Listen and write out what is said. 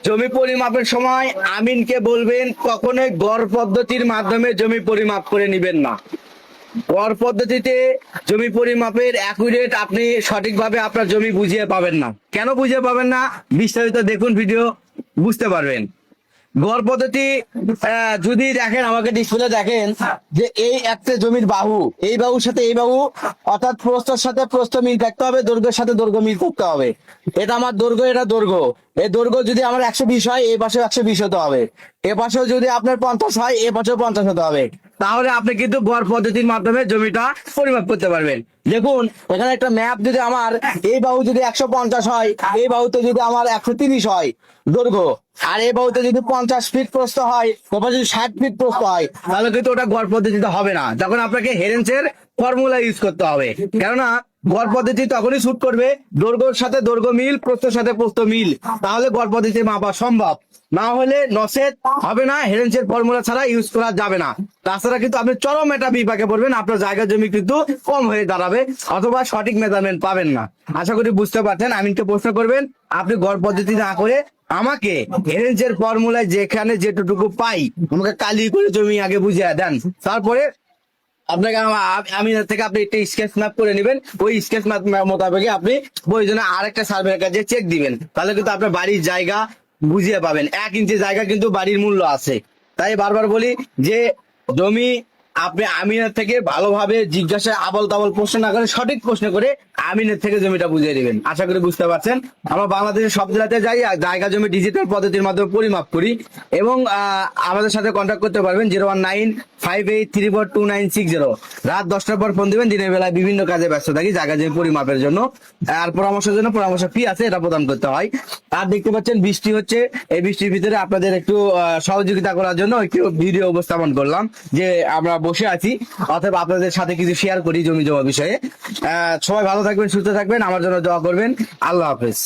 জমি পরিমাপের সময় আমিনকে বলবেন কখনোই গড় পদ্ধতির মাধ্যমে জমি পরিমাপ করে নেবেন না। গড় পদ্ধতিতে জমি পরিমাপের অ্যাকুরেট আপনি সঠিকভাবে আপনার জমি বুঝিয়ে পাবেন না। কেন বুঝিয়ে পাবেন না, বিস্তারিত দেখুন ভিডিও, বুঝতে পারবেন। গড় পদ্ধতি যদি দেখেন, আমাকে ডিসপ্লে দেখেন যে এই একটা জমির বাহু, এই বাহুর সাথে এই বাহু, অর্থাৎ প্রস্থের সাথে প্রস্থ মিল থাকতে হবে, দৈর্ঘ্যের সাথে দৈর্ঘ্য মিল করতে হবে। এটা আমার দৈর্ঘ্য, এটা দৈর্ঘ্য। এই দৈর্ঘ্য যদি আমার 120 হয়, এই পাশেও 120 হতে হবে। এ পাশেও যদি আপনার 50 হয়, এ পাশেও 50 হতে হবে। তাহলে আপনি কিন্তু গড় পদ্ধতির মাধ্যমে জমিটা পরিমাপ করতে পারবেন। দেখুন এখানে একটা ম্যাপ, যদি আমার এই বাহু যদি 150 হয়, এই বাহুতে যদি আমার 130 হয় দৈর্ঘ্য, আর এই বাহুতে যদি 50 ফিট প্রস্থ হয়, তারপর যদি 60 ফিট প্রস্থ হয়, তাহলে কিন্তু ওটা গড় পদ্ধতিতে হবে না। তখন আপনাকে হেরেন্সের ফর্মুলা ইউজ করতে হবে। কেননা গড় পদ্ধতি তখনই শুট করবে দৈর্ঘ্যের সাথে দৈর্ঘ্য মিল, প্রস্থের সাথে প্রস্থ মিল, তাহলে গড় পদ্ধতি মাপা সম্ভব। না হলে নসেট হবে না, হেরেন্সের ফর্মুলা ছাড়া ইউজ করা যাবে না। তাছাড়া কিন্তু আপনি চরম একটা বিপাকে পড়বেন, আপনার জায়গা জমি কিন্তু কম হয়ে দাঁড়াবে, অথবা সঠিক মেজারমেন্ট পাবেন না। আশা করি বুঝতে পারছেন। আমিনকে প্রশ্ন করবেন, আপনি গড় পদ্ধতি না করে আমাকে হেরেন্সের ফর্মুলায় যেখানে যেটুকু পাই আমাকে কালি করে জমি আগে বুঝিয়ে দেন। তারপরে আপনাকে আমিনের থেকে আপনি একটা স্কেচ ম্যাপ করে নেবেন। ওই স্কেচ ম্যাপ মোতাবেক আপনি প্রয়োজনে আরেকটা সার্ভের কাছে চেক দিবেন। তাহলে কিন্তু আপনার বাড়ির জায়গা বুঝিয়ে পাবেন। 1 ইঞ্চি জায়গা কিন্তু বাড়ির মূল্য আছে। তাই বারবার বলি যে জমি আপনি আমিনের থেকে ভালোভাবে জিজ্ঞাসা আবল তাবল প্রশ্ন না করে সঠিক প্রশ্ন করে আমিনের থেকে জমিটা বুঝিয়ে দিবেন। আশা করি বুঝতে পারছেন। আমরা বাংলাদেশের সব জেলাতে যাই, জায়গা জমি ডিজিটাল পদ্ধতির মাধ্যমে পরিমাপ করি। এবং আমাদের সাথে কন্ট্যাক্ট করতে পারবেন 01958342960। রাত 10টার পর ফোন দিবেন, দিনের বেলায় বিভিন্ন কাজে ব্যস্ত থাকি জায়গা জমি পরিমাপের জন্য। আর পরামর্শের জন্য পরামর্শ ফি আছে, এটা প্রদান করতে হয়। আর দেখতে পাচ্ছেন বৃষ্টি হচ্ছে, এই বৃষ্টির ভিতরে আপনাদের একটু সহযোগিতা করার জন্য একটু ভিডিও উপস্থাপন করলাম যে আমরা বসে আছি, অথবা আপনাদের সাথে কিছু শেয়ার করি জমি জমা বিষয়ে। সবাই ভালো থাকবেন, সুস্থ থাকবেন, আমার জন্য দোয়া করবেন। আল্লাহ হাফেজ।